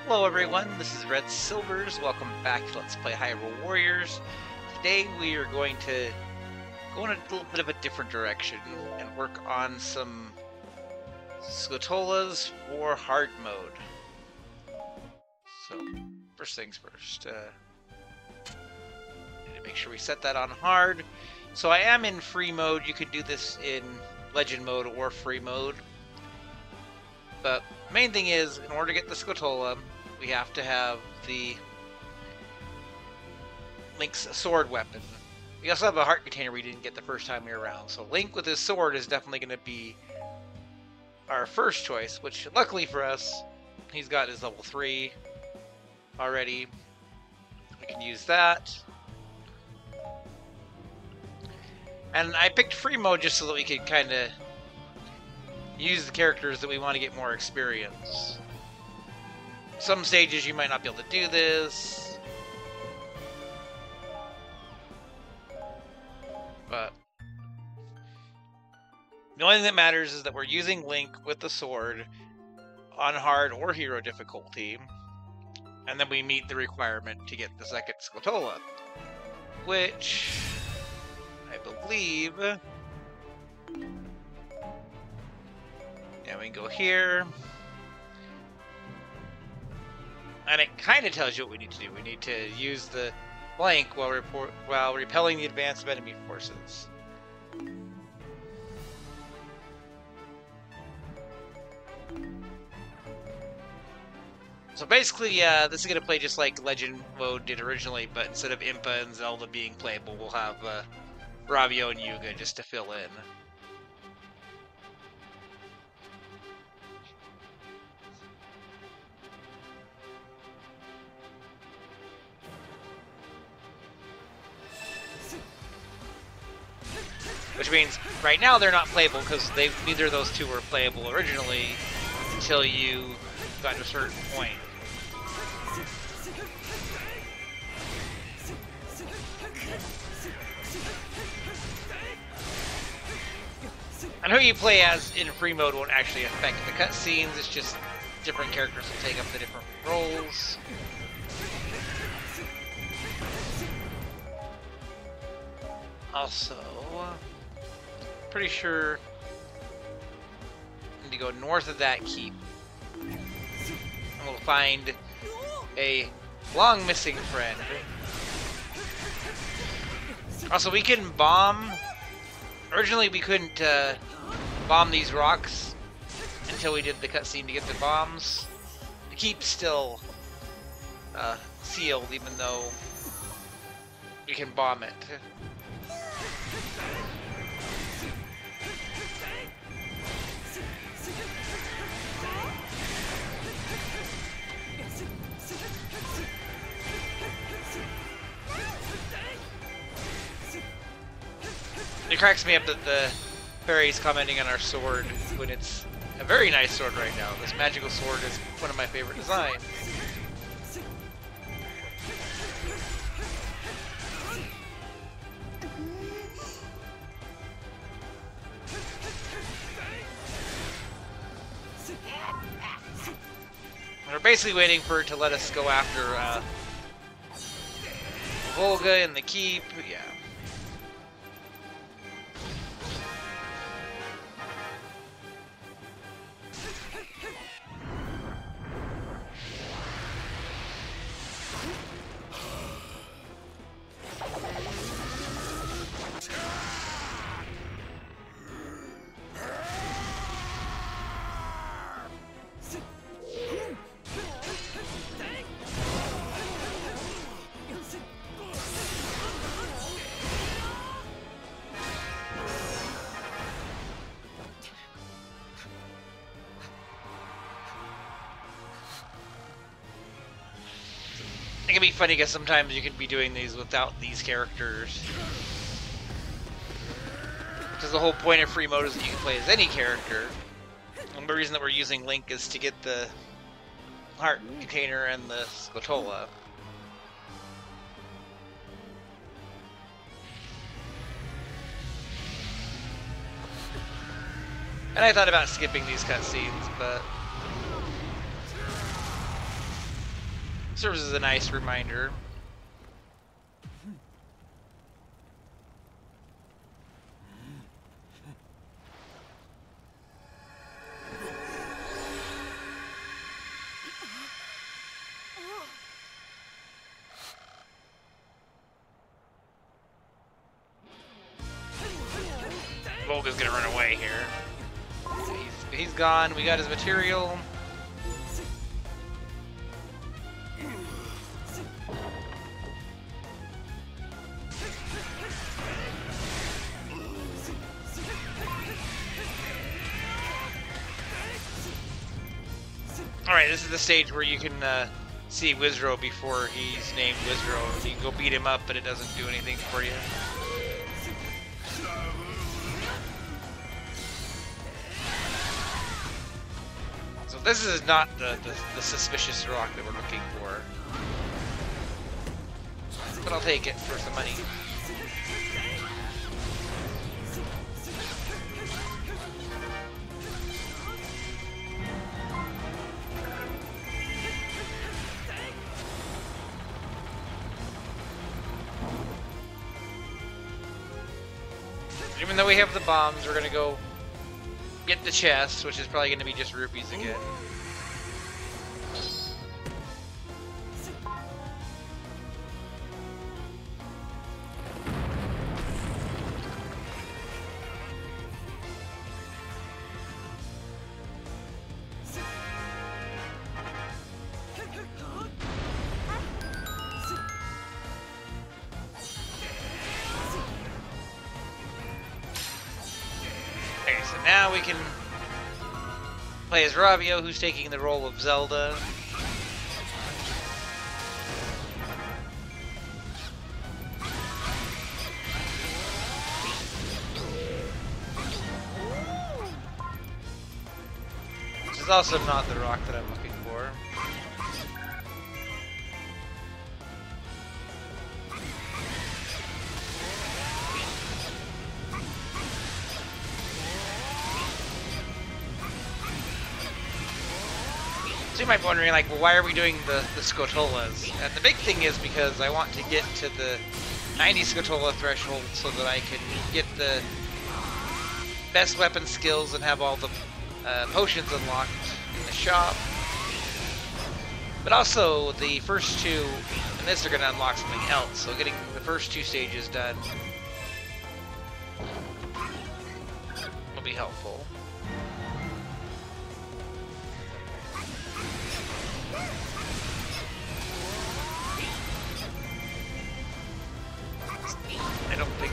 Hello everyone, this is Red Silvers. Welcome back to Let's Play Hyrule Warriors. Today we are going to go in a little bit of a different direction and work on some Skulltulas for hard mode. So, first things first. Need to make sure we set that on hard. So I am in free mode. You could do this in legend mode or free mode. But the main thing is, in order to get the Skulltula, we have to have the Link's sword weapon. We also have a heart container we didn't get the first time we were around. So Link with his sword is definitely going to be our first choice, which luckily for us, he's got his level 3 already. We can use that. And I picked free mode just so that we could kind of use the characters that we want to get more experience. Some stages you might not be able to do this, but the only thing that matters is that we're using Link with the sword on hard or hero difficulty, and then we meet the requirement to get the second Skulltula, which I believe, yeah, we can go here. And it kind of tells you what we need to do. We need to use the blank while repelling the advance of enemy forces. So basically, this is going to play just like Legend mode did originally, but instead of Impa and Zelda being playable, we'll have Ravio and Yuga just to fill in. Which means, right now they're not playable because neither of those two were playable originally until you got to a certain point. And who you play as in free mode won't actually affect the cutscenes, it's just different characters will take up the different roles. Also, pretty sure I need to go north of that keep. And we'll find a long missing friend. Also, we can bomb. Originally, we couldn't bomb these rocks until we did the cutscene to get the bombs. The keep's still sealed, even though we can bomb it. It cracks me up that the fairy's commenting on our sword when it's a very nice sword right now. This magical sword is one of my favorite designs. We're basically waiting for it to let us go after Volga and the keep. Yeah. It can be funny because sometimes you can be doing these without these characters. Because the whole point of free mode is that you can play as any character. And the reason that we're using Link is to get the heart container and the Skulltula. And And I thought about skipping these cutscenes, but Serves as a nice reminder. Volga's gonna run away here. He's gone. We got his material. Alright, this is the stage where you can see Wizzro before he's named Wizzro. You can go beat him up, but it doesn't do anything for you. So this is not the suspicious rock that we're looking for. But I'll take it for some money. Even though we have the bombs, we're gonna go get the chest, which is probably gonna be just rupees again. Okay, so now we can play as Ravio, who's taking the role of Zelda. Which is also not the rock that I'm looking for. So you might be wondering, like, well, why are we doing the Skotolas? And the big thing is because I want to get to the 90 Skotola threshold so that I can get the best weapon skills and have all the potions unlocked in the shop. But also, the first two in this are going to unlock something else, so getting the first two stages done will be helpful.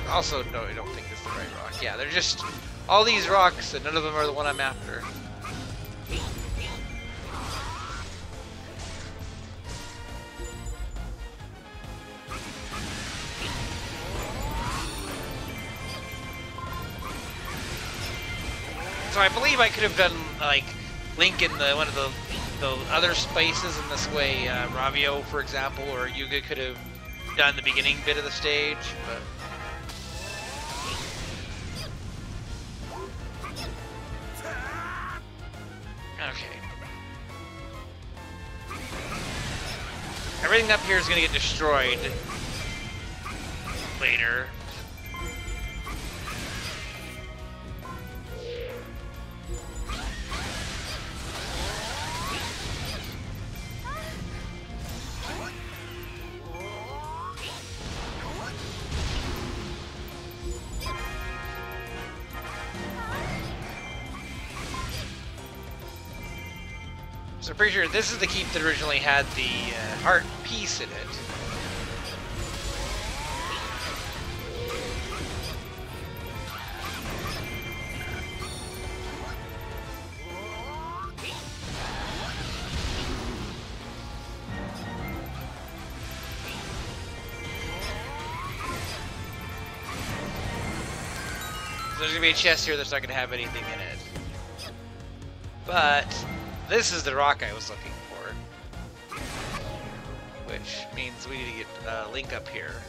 Also, no, I don't think it's the right rock. Yeah, they're just all these rocks, and none of them are the one I'm after. So I believe I could have done like Link in one of the other spaces in this way. Ravio, for example, or Yuga could have done the beginning bit of the stage, but. Okay. Everything up here is going to get destroyed later. So I'm pretty sure this is the keep that originally had the heart piece in it. So there's going to be a chest here that's not going to have anything in it. But this is the rock I was looking for, which means we need to get Link up here.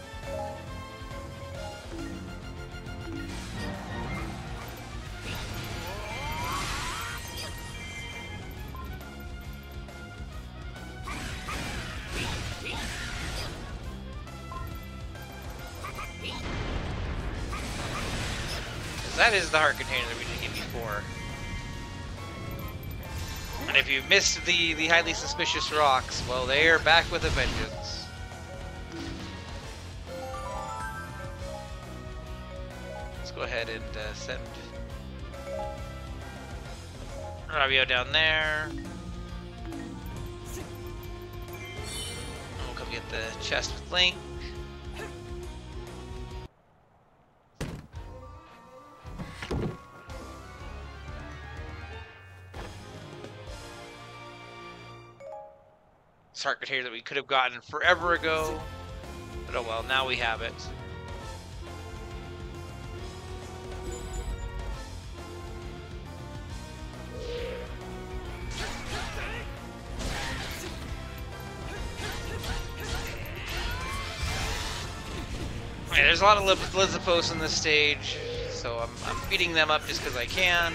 That is the heart container that we didn't get before. And if you missed the highly suspicious rocks, well, they are back with a vengeance. Let's go ahead and send Rabio down there. We'll come get the chest with Link. This heart container that we could have gotten forever ago, but oh well, now we have it. Okay, there's a lot of Lizapos in this stage, so I'm beating them up just because I can.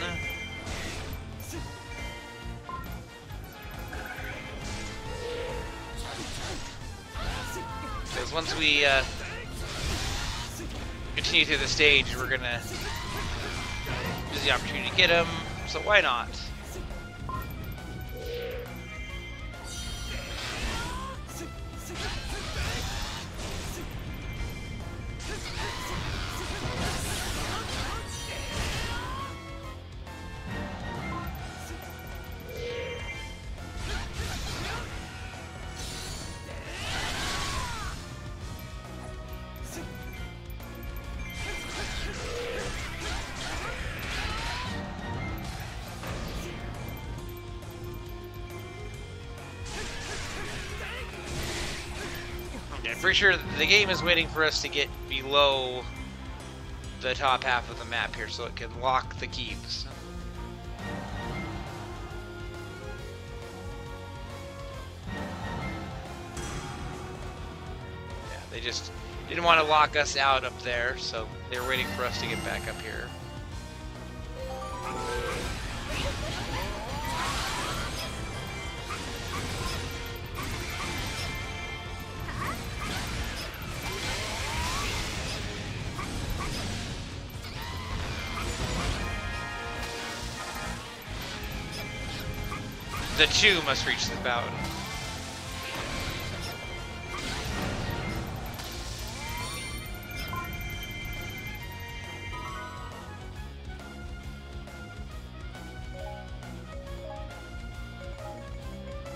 Because once we continue through the stage, we're gonna use the opportunity to get him, so why not? Pretty sure the game is waiting for us to get below the top half of the map here so it can lock the keeps. Yeah, they just didn't want to lock us out up there, so they were waiting for us to get back up here. The two must reach the fountain.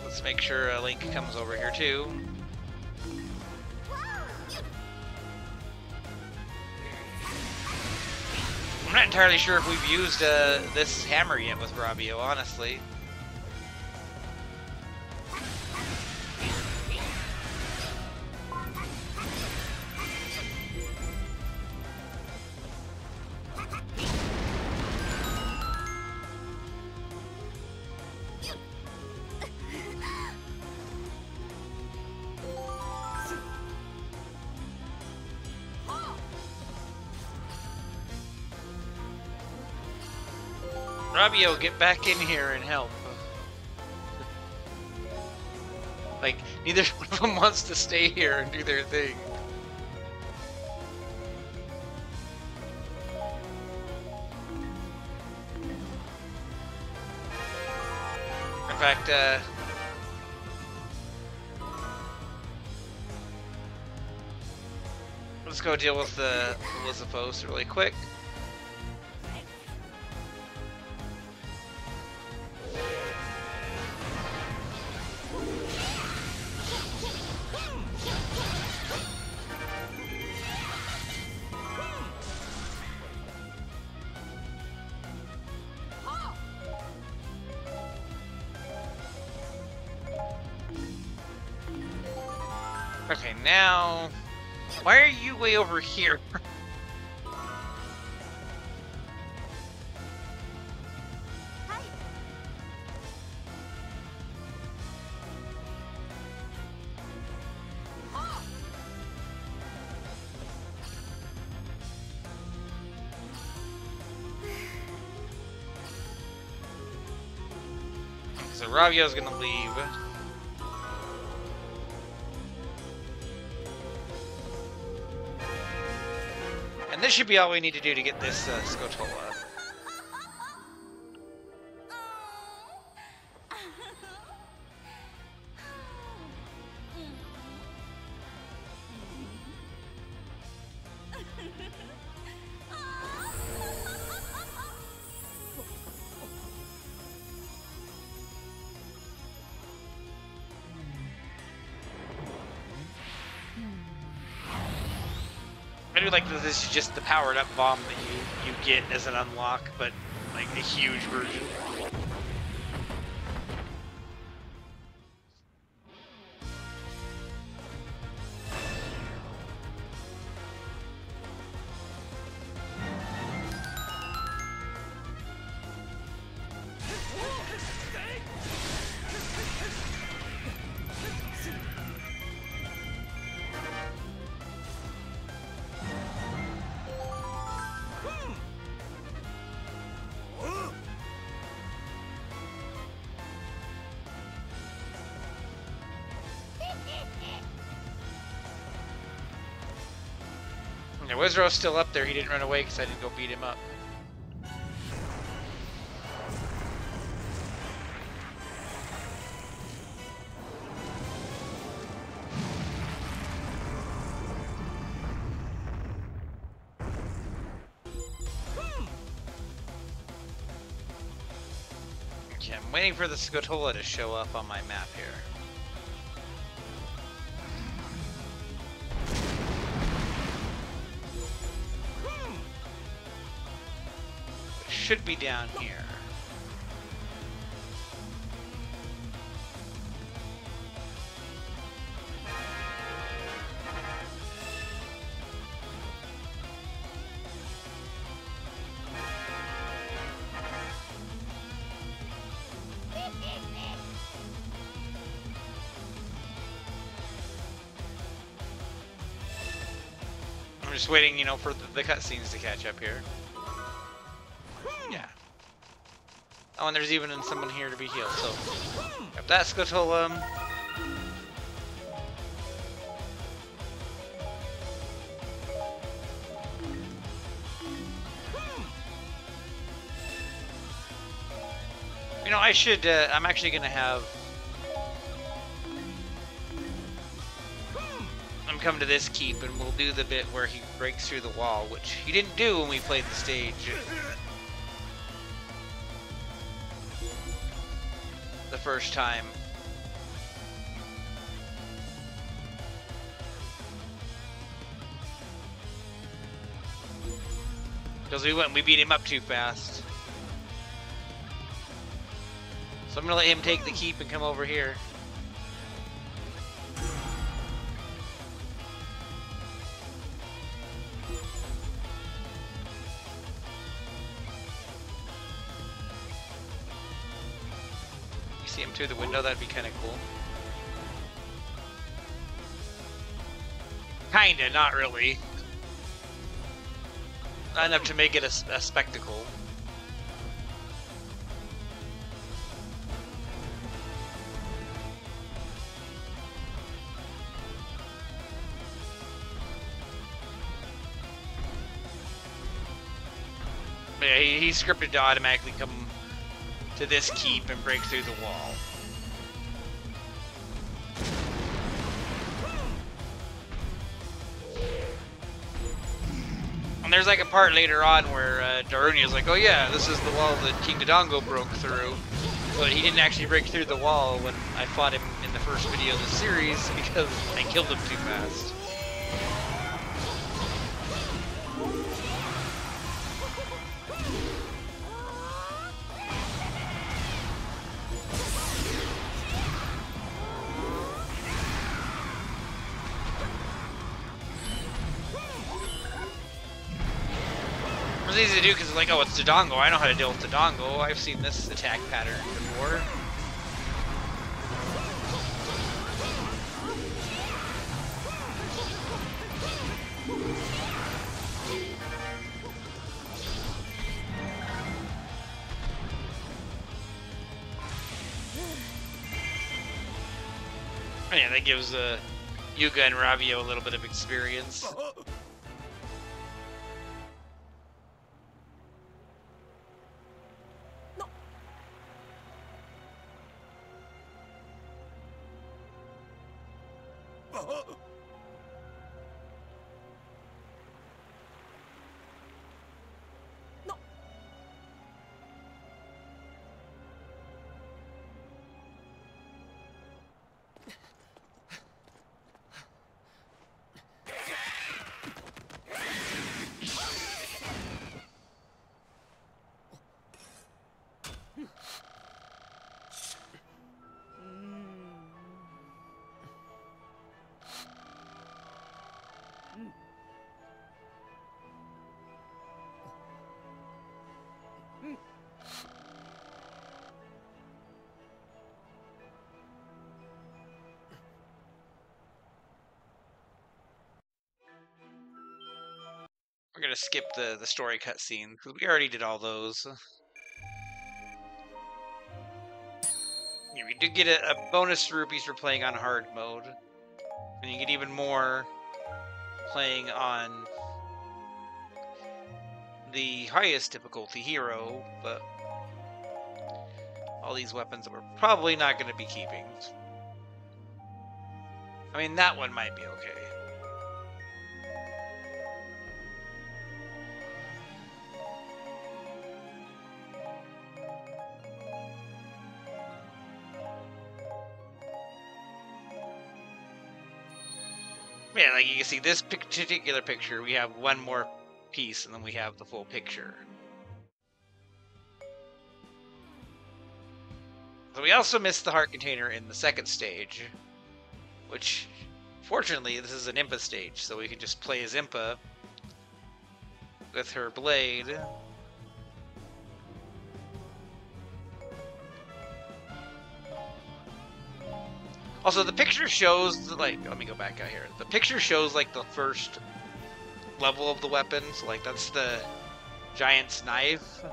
Let's make sure Link comes over here too. I'm not entirely sure if we've used this hammer yet with Rabio, honestly. Rabio, get back in here and help. Like, neither one of them wants to stay here and do their thing. In fact, let's go deal with the Lizapos really quick. Okay, now, why are you way over here? So Rabio's gonna leave. And this should be all we need to do to get this Scotola. I do like that this is just the powered up bomb that you get as an unlock, but like a huge version. Yeah, Wizro's still up there. He didn't run away because I didn't go beat him up. Okay, I'm waiting for the Scotola to show up on my map here. Should be down here. I'm just waiting, you know, for the cutscenes to catch up here. Yeah. Oh, and there's even someone here to be healed, so grab that Scotola. You know, I should, I'm actually gonna have... I'm coming to this keep and we'll do the bit where he breaks through the wall, which he didn't do when we played the stage. The first time. Because we beat him up too fast. So I'm gonna let him take the keep and come over here. See him through the window, that'd be kind of cool. Kinda, not really. Not enough to make it a spectacle. But yeah, he's scripted to automatically come to this keep and break through the wall. And there's like a part later on where Darunia's like, oh yeah, this is the wall that King Dodongo broke through. But he didn't actually break through the wall when I fought him in the first video of the series because I killed him too fast. It's easy to do because it's like, oh, it's Dodongo. I know how to deal with Dodongo. I've seen this attack pattern before. Oh, yeah, that gives Yuga and Ravio a little bit of experience. We're gonna skip the story cutscene because we already did all those. You do get a bonus rupees for playing on hard mode, and you get even more playing on the highest difficulty hero, but all these weapons we're probably not going to be keeping. I mean, that one might be okay. Yeah, like you can see this particular picture, we have one more piece and then we have the full picture. So we also missed the heart container in the second stage, which fortunately this is an Impa stage, so we can just play as Impa with her blade. Also, the picture shows, like, let me go back out here. The picture shows, like, the first level of the weapon. So, like, that's the giant's knife.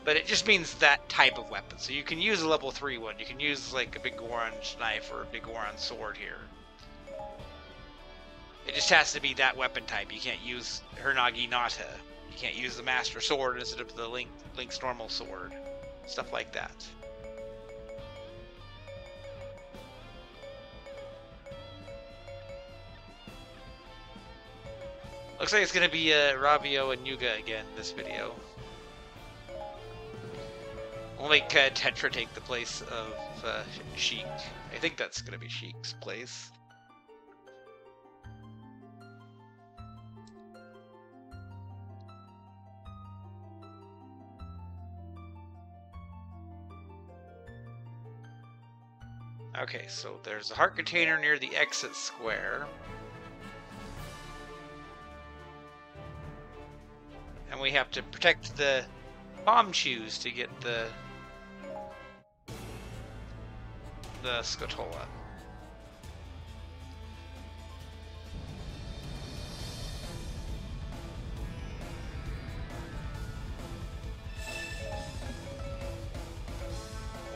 But it just means that type of weapon. So you can use a level 3 one. You can use, like, a big Goron knife or a big Goron sword here. It just has to be that weapon type. You can't use her Naginata. You can't use the Master Sword instead of the Link's normal sword. Stuff like that. Looks like it's going to be Ravio and Yuga again in this video. We'll make Tetra take the place of Sheik. I think that's going to be Sheik's place. Okay, so there's a heart container near the exit square. And we have to protect the Bombchus to get the Skulltula.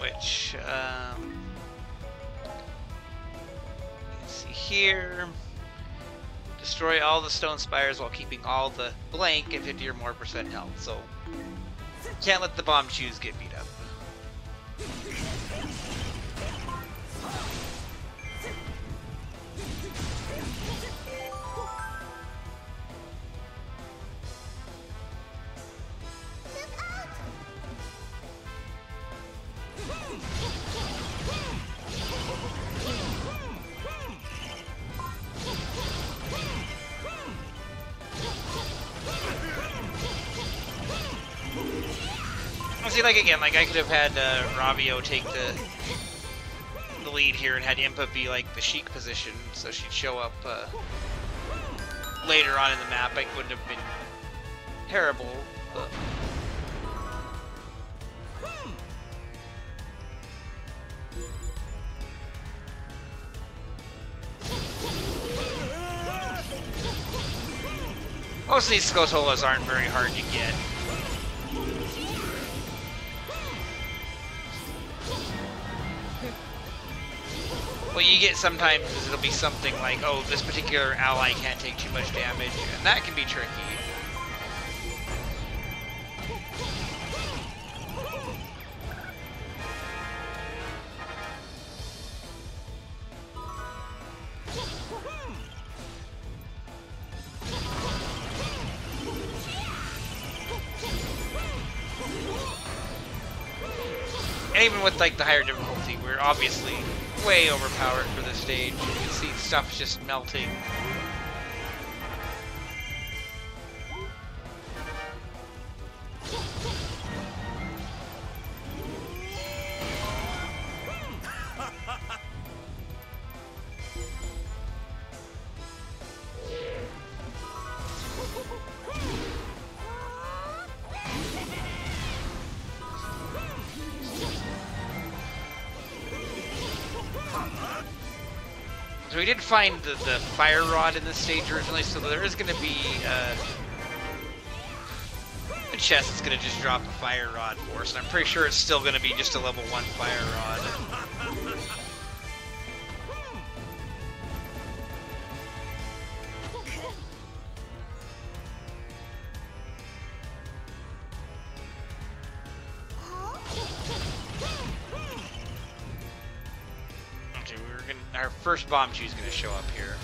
Which, you see here. Destroy all the stone spires while keeping all the blank at 50 or more % health. So, can't let the Bombchus get beat up. See, like again, like I could have had Ravio take the lead here and had Impa be like the Sheik position, so she'd show up later on in the map. It wouldn't have been terrible, but... most of these Skulltulas aren't very hard to get. What you get sometimes is it'll be something like, oh, this particular ally can't take too much damage, and that can be tricky. even with like the higher difficulty, we're obviously way overpowered for this stage. You can see stuff's just melting. So we did find the fire rod in this stage originally, so there is going to be a chest that's going to just drop a fire rod for us, and I'm pretty sure it's still going to be just a level 1 fire rod. Our first Bombchu is going to show up here.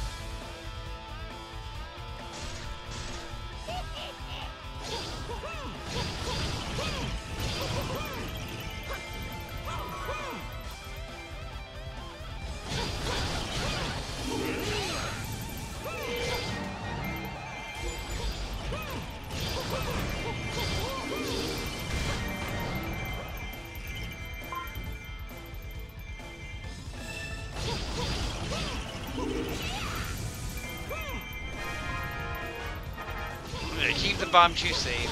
Keep the Bombchu safe.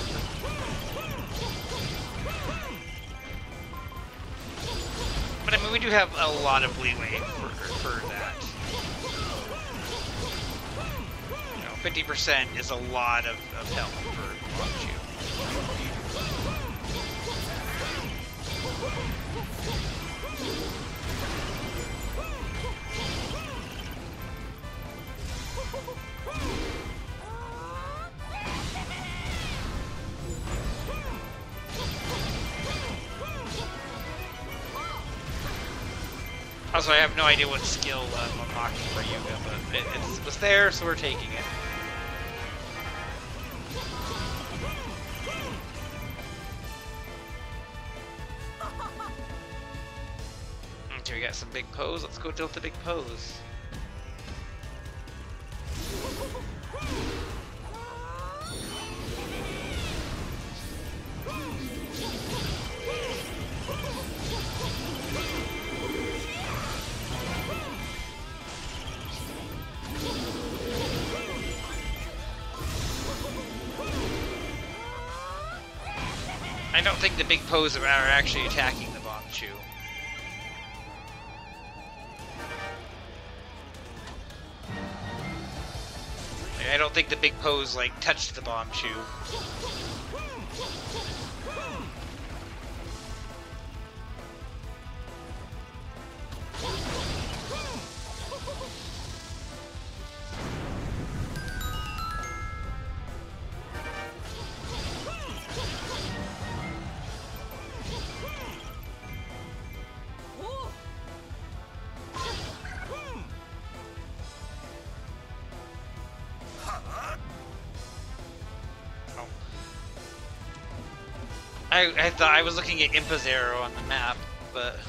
But I mean, we do have a lot of leeway for that. You know, 50% is a lot of health for Bombchu. Also, I have no idea what skill I'm unlocking for Yuga, but it was there, so we're taking it. Okay, we got some big pose. Let's go tilt the big pose. I don't think the big pose are actually attacking the Bombchu. I don't think the big pose like touched the Bombchu. I thought I was looking at Impa's arrow on the map, but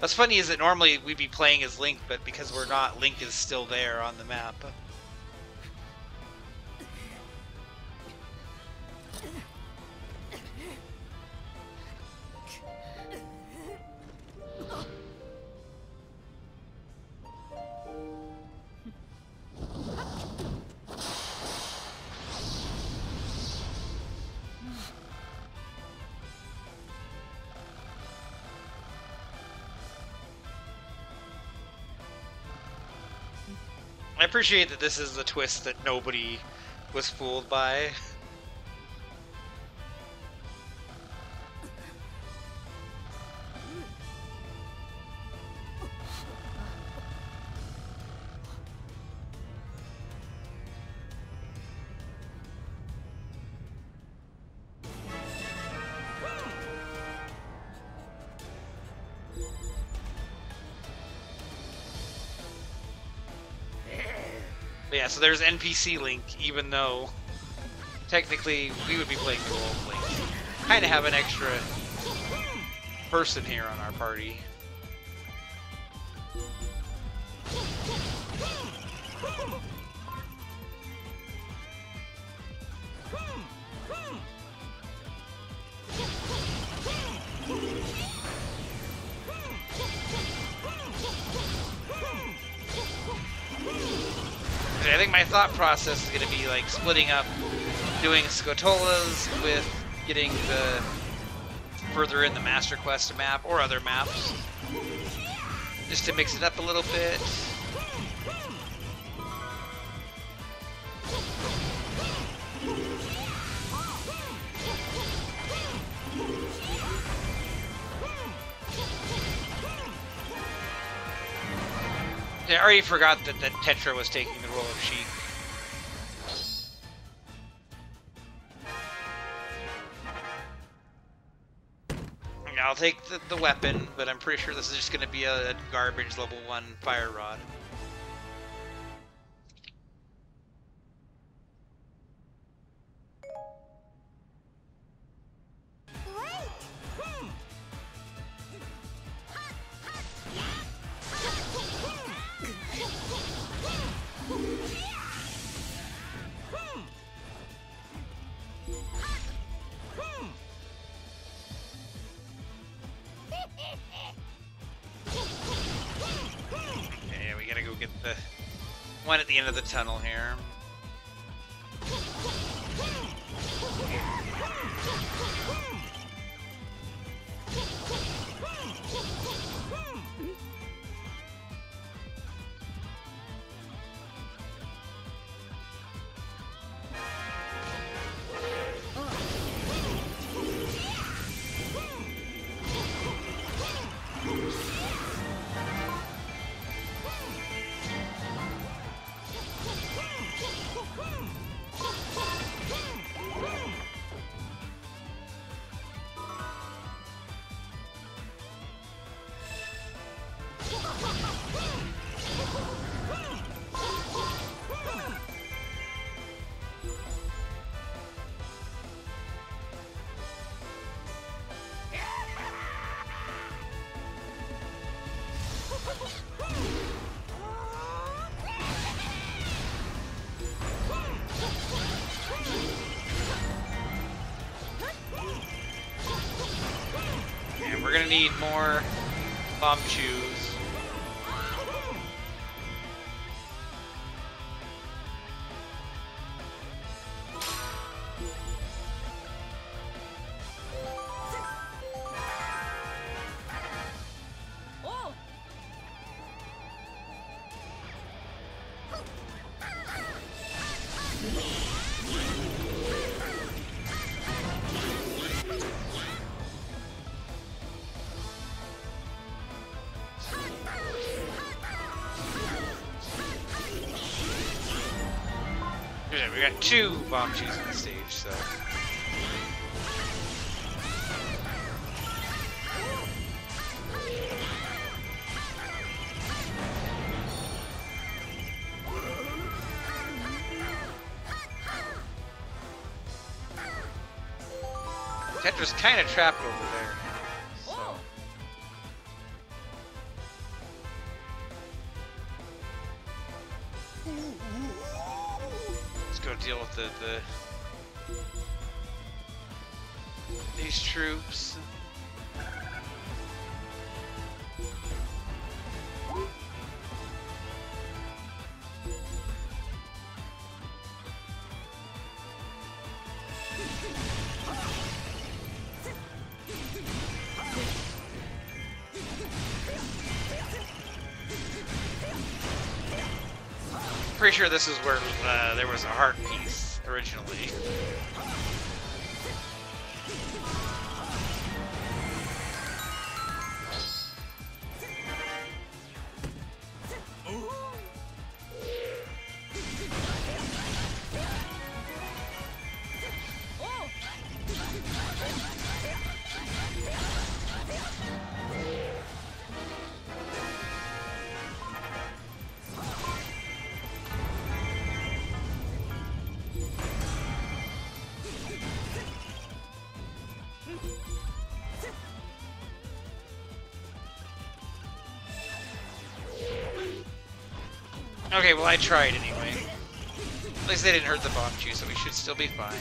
what's funny is that normally we'd be playing as Link, but because we're not, Link is still there on the map. I appreciate that this is the twist that nobody was fooled by. But yeah, so there's NPC Link, even though technically we would be playing the role of Link. Kind of have an extra person here on our party. I think my thought process is going to be like splitting up, doing Skotolas with getting the further in the Master Quest map or other maps, just to mix it up a little bit. I already forgot that Tetra was taking the role of Sheik. I'll take the weapon, but I'm pretty sure this is just going to be a garbage level 1 fire rod. One at the end of the tunnel here. And we're gonna need more bomb chews. We got 2 bomb chews on the stage, so. Tetra's kind of trapped over there. So. Let's go deal with these troops. Pretty sure this is where there was a heart piece originally. Okay, well I tried anyway. At least they didn't hurt the bomb chew, so we should still be fine.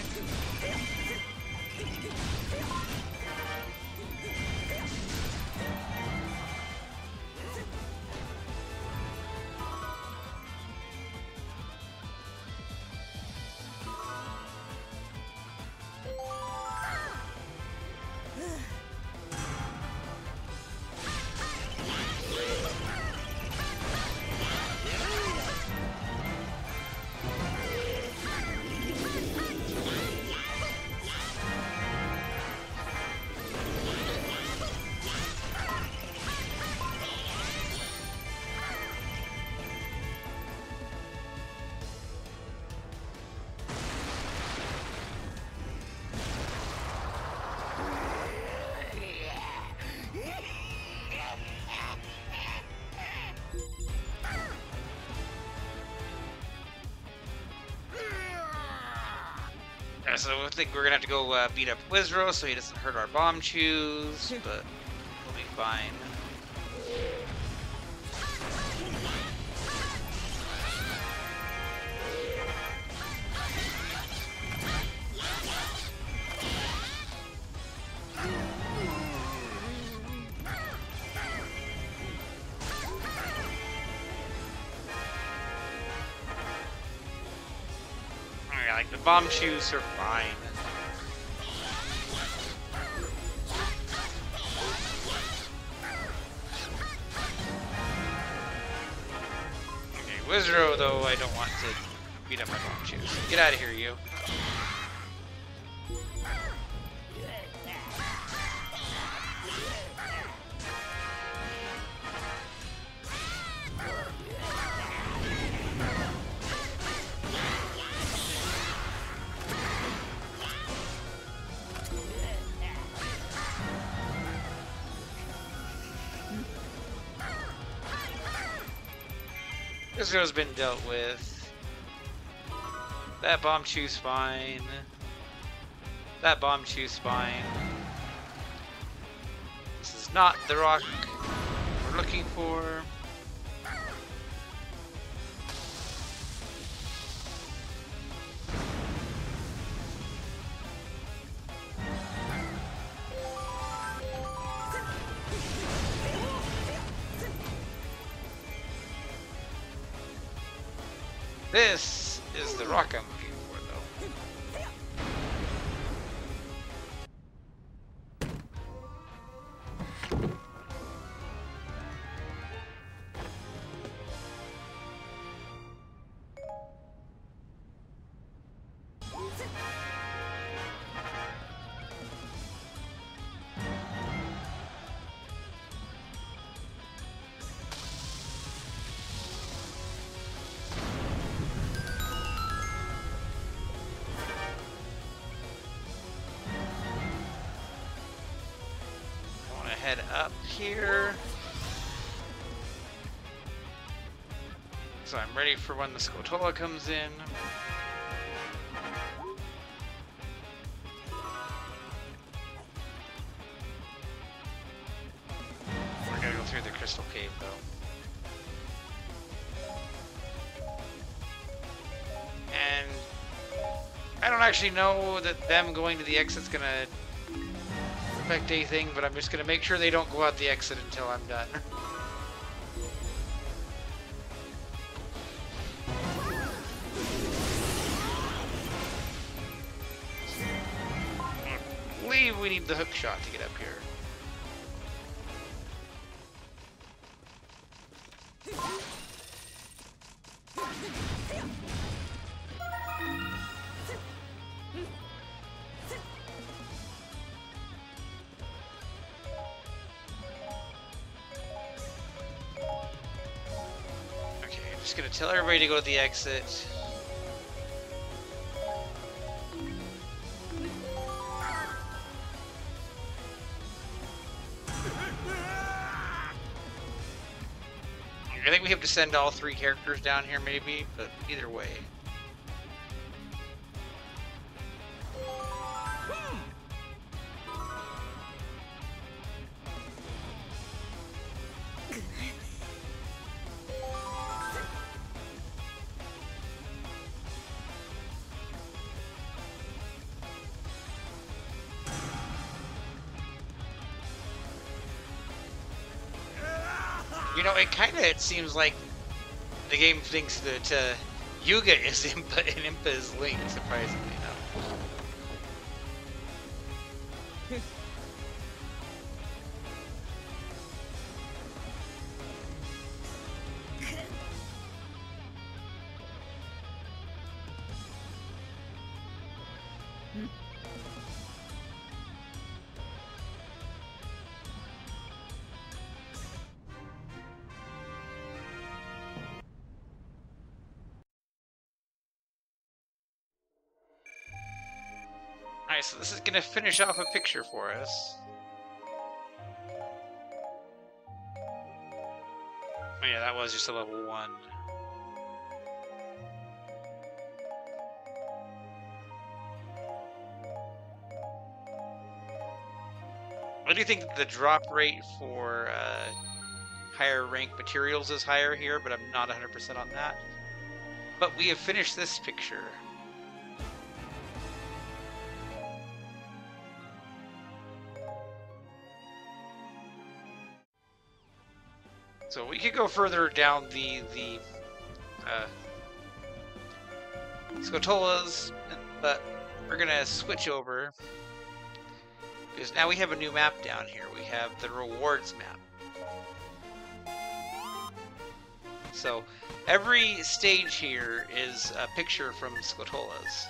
So I think we're gonna have to go beat up Wizro so he doesn't hurt our bomb chews, but we'll be fine. Like the bomb chews are fine. Okay, Wizro though I don't want to beat up my bomb chews. Get out of here, you. Wizro's been dealt with. That bomb chew's fine. That bomb chew's fine. This is not the rock we're looking for. This is the rock I'm looking for, though. Head up here. So I'm ready for when the Scotola comes in. We're gonna go through the Crystal Cave though. And I don't actually know that them going to the exit's gonna affect anything, but I'm just gonna make sure they don't go out the exit until I'm done. I believe we need the hook shot to get up here. Just gonna tell everybody to go to the exit. I think we have to send all 3 characters down here maybe, but either way. You know, it seems like the game thinks that Yuga is Impa and Impa is Link, surprisingly enough. Alright, so this is gonna finish off a picture for us. Oh yeah, that was just a level 1. I do think that the drop rate for higher rank materials is higher here, but I'm not 100% on that. But we have finished this picture. So we could go further down the Skotolas, but we're gonna switch over because now we have a new map down here. We have the rewards map. So every stage here is a picture from Skotolas.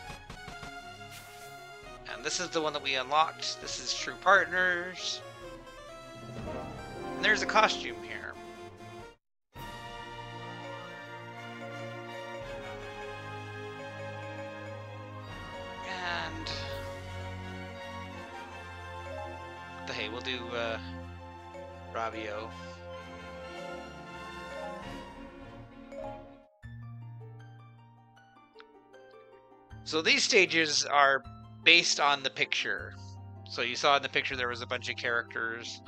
And this is the one that we unlocked. This is True Partners. And there's a costume here. Hey, we'll do Rabio. So these stages are based on the picture. So you saw in the picture there was a bunch of characters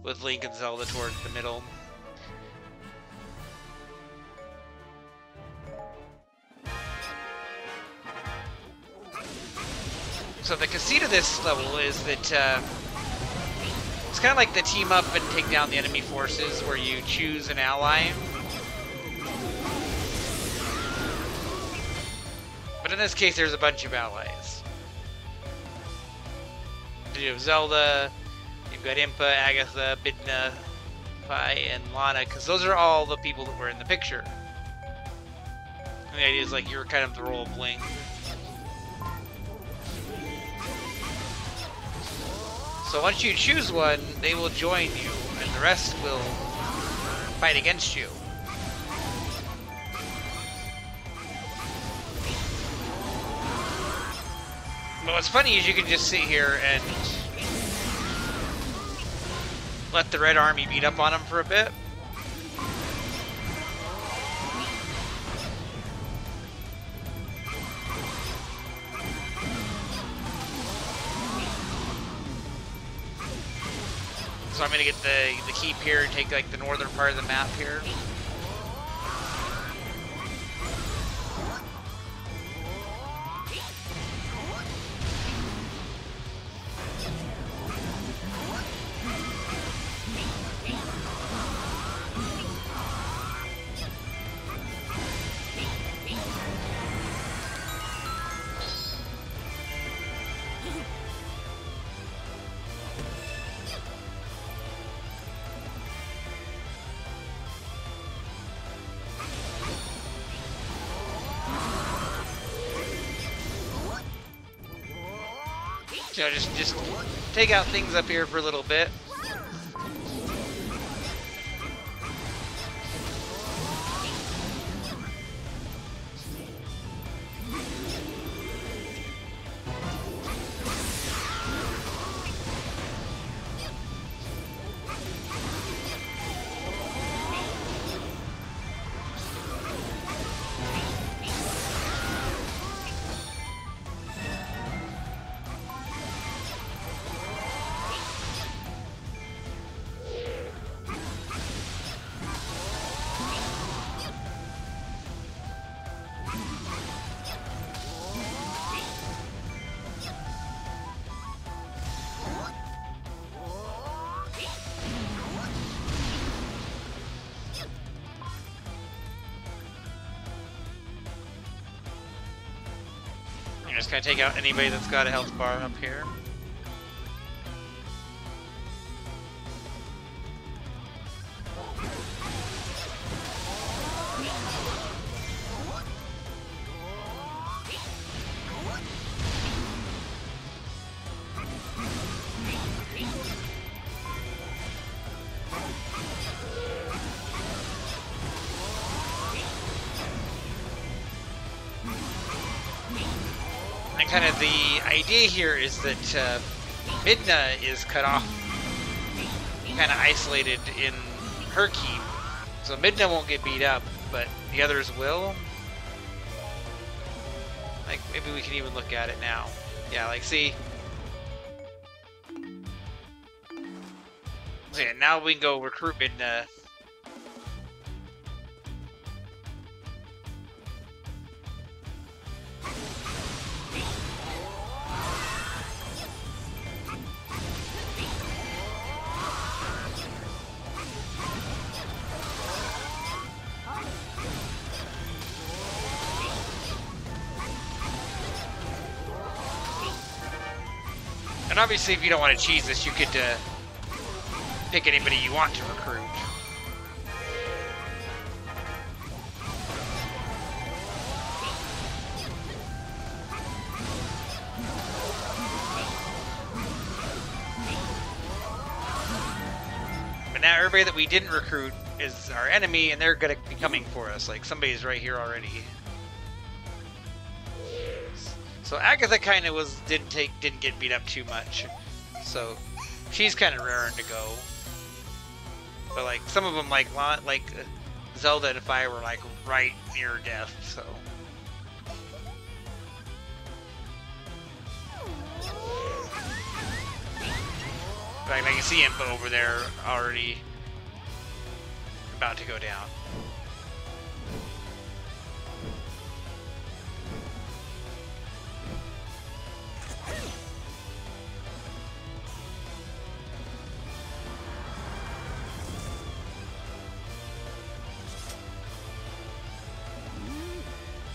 with Link and Zelda towards the middle. So the conceit of this level is that it's kind of like the team up and take down the enemy forces where you choose an ally. But in this case, there's a bunch of allies. You have Zelda, you've got Impa, Agatha, Midna, Pi, and Lana, because those are all the people that were in the picture. And the idea is like you're kind of the role of Link. So once you choose one, they will join you, and the rest will fight against you. But what's funny is you can just sit here and let the Red Army beat up on them for a bit. So I'm gonna get the keep here and take like the northern part of the map here. You know, just take out things up here for a little bit. just gonna take out anybody that's got a health bar up here. And kind of the idea here is that Midna is cut off, kind of isolated in her keep, so Midna won't get beat up, but the others will. Like, maybe we can even look at it now. Yeah, like, see? So yeah, now we can go recruit Midna. And obviously, if you don't want to cheese this, you could pick anybody you want to recruit. But now everybody that we didn't recruit is our enemy, and they're going to be coming for us. Like, somebody's right here already. So Agatha kind of didn't get beat up too much, so she's kind of raring to go. But like some of them, like Zelda and Fire, were like right near death. So like I can see Impa over there already about to go down.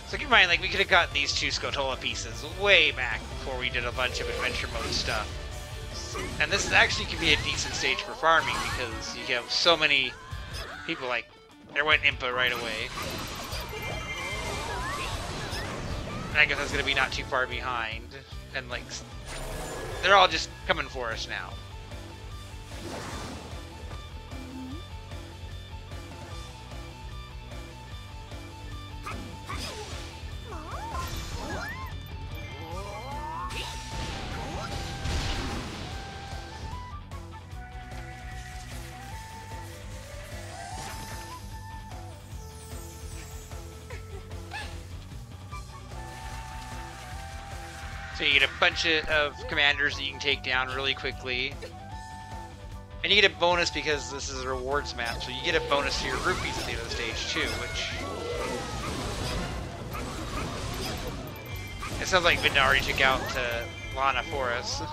So keep in mind, like, we could have gotten these 2 Scotola pieces way back before we did a bunch of adventure mode stuff. And this actually could be a decent stage for farming because you have so many people, like, there went Impa right away. And I guess that's going to be not too far behind. And, like, they're all just coming for us now. So you get a bunch of commanders that you can take down really quickly. And you get a bonus because this is a rewards map, so you get a bonus to your rupees at the end of the stage too, which... It sounds like Midna already took out Lana for us.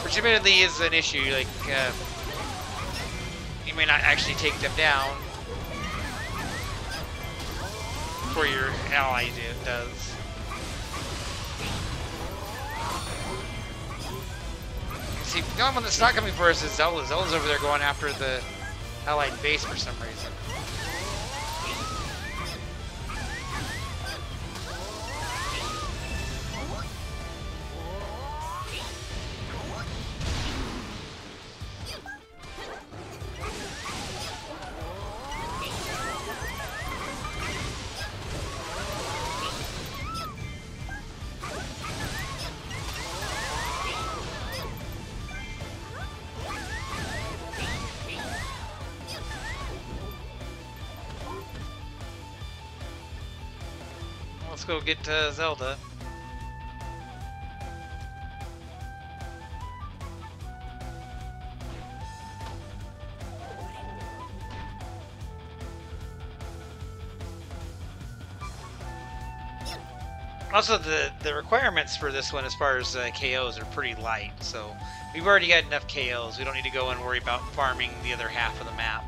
Which admittedly is an issue, like, you may not actually take them down before your ally does. See, the only one that's not coming for us is Zelda. Zelda's over there going after the allied base for some reason. Let's go get Zelda. Also, the requirements for this one as far as KOs are pretty light, so we've already got enough KOs. We don't need to go and worry about farming the other half of the map.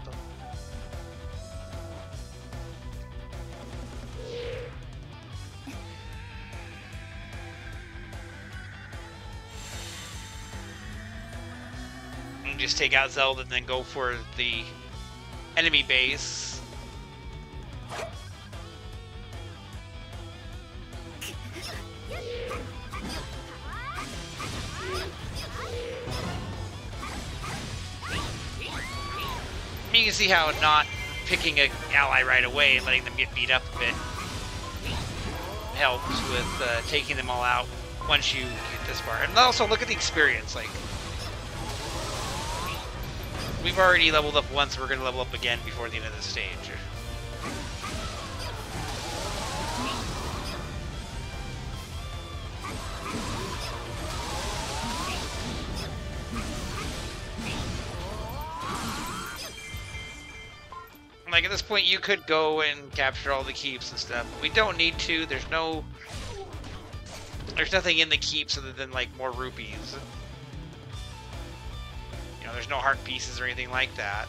And just take out Zelda and then go for the enemy base. You can see how not picking an ally right away and letting them get beat up a bit helps with taking them all out once you get this far. And also look at the experience. Like, we've already leveled up once, we're going to level up again before the end of the stage. Like, at this point, you could go and capture all the keeps and stuff. We don't need to. There's nothing in the keeps other than, like, more rupees. You know, there's no heart pieces or anything like that.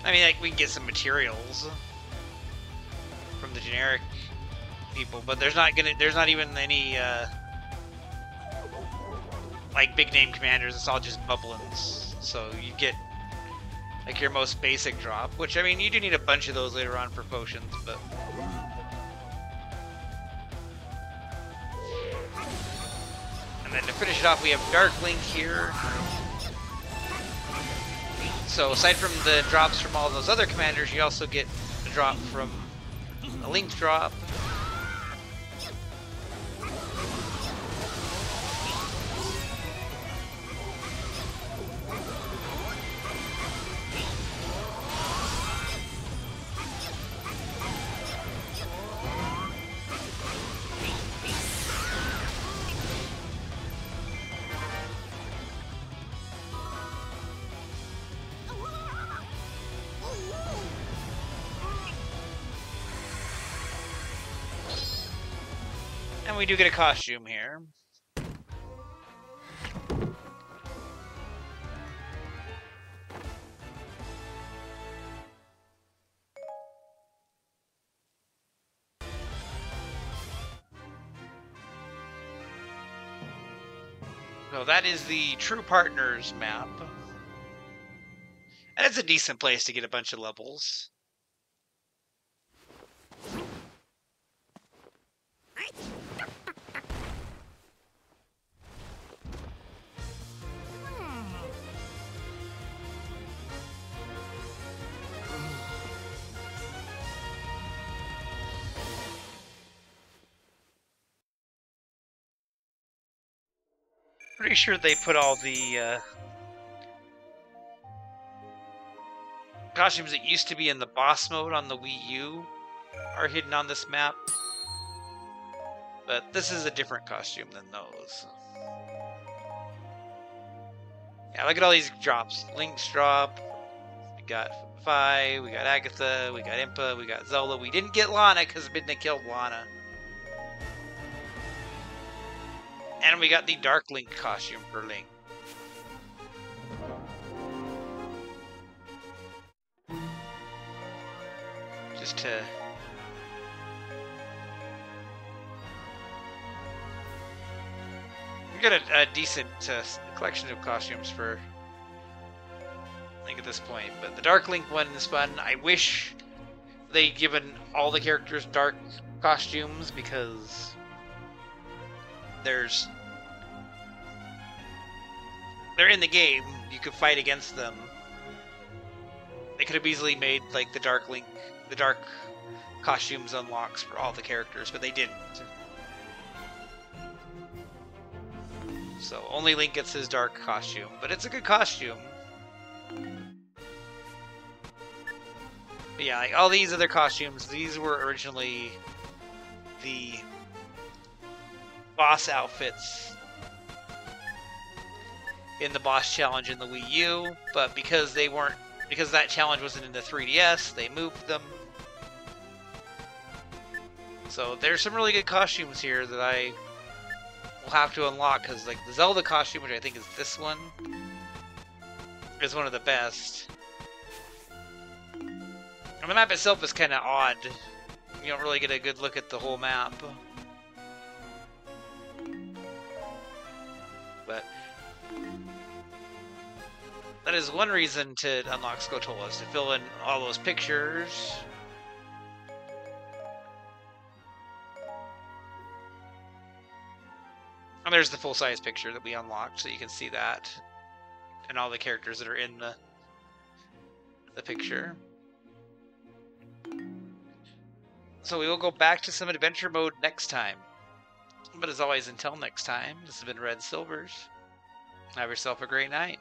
I mean, like, we can get some materials from the generic people, but there's not even any, like, big name commanders. It's all just bubblins. So you get like your most basic drop, which, I mean, you do need a bunch of those later on for potions, but and then to finish it off, we have Dark Link here. So aside from the drops from all those other commanders, you also get a drop from a Link drop. And we do get a costume here. So that is the True Partners map. And it's a decent place to get a bunch of levels. Pretty sure they put all the costumes that used to be in the boss mode on the Wii U are hidden on this map. But this is a different costume than those. Yeah, look at all these drops. Link's drop. We got Fi, we got Agatha, we got Impa, we got Zelda. We didn't get Lana because Midna killed Lana. And we got the Dark Link costume for Link. Just to... we got a decent collection of costumes for Link at this point. But the Dark Link one is fun. I wish they'd given all the characters dark costumes, because they're in the game. You could fight against them. They could have easily made like the dark costumes unlocks for all the characters, but they didn't. So only Link gets his dark costume, but it's a good costume. But yeah, like all these other costumes, these were originally the boss outfits in the boss challenge in the Wii U, but because that challenge wasn't in the 3DS, they moved them. So there's some really good costumes here that I will have to unlock, because like the Zelda costume, which I think is this one, is one of the best. And the map itself is kind of odd. You don't really get a good look at the whole map. But that is one reason to unlock Skulltula, is to fill in all those pictures. And there's the full-size picture that we unlocked, so you can see that. And all the characters that are in the picture. So we will go back to some adventure mode next time. But as always, until next time, this has been Red Silvers. Have yourself a great night.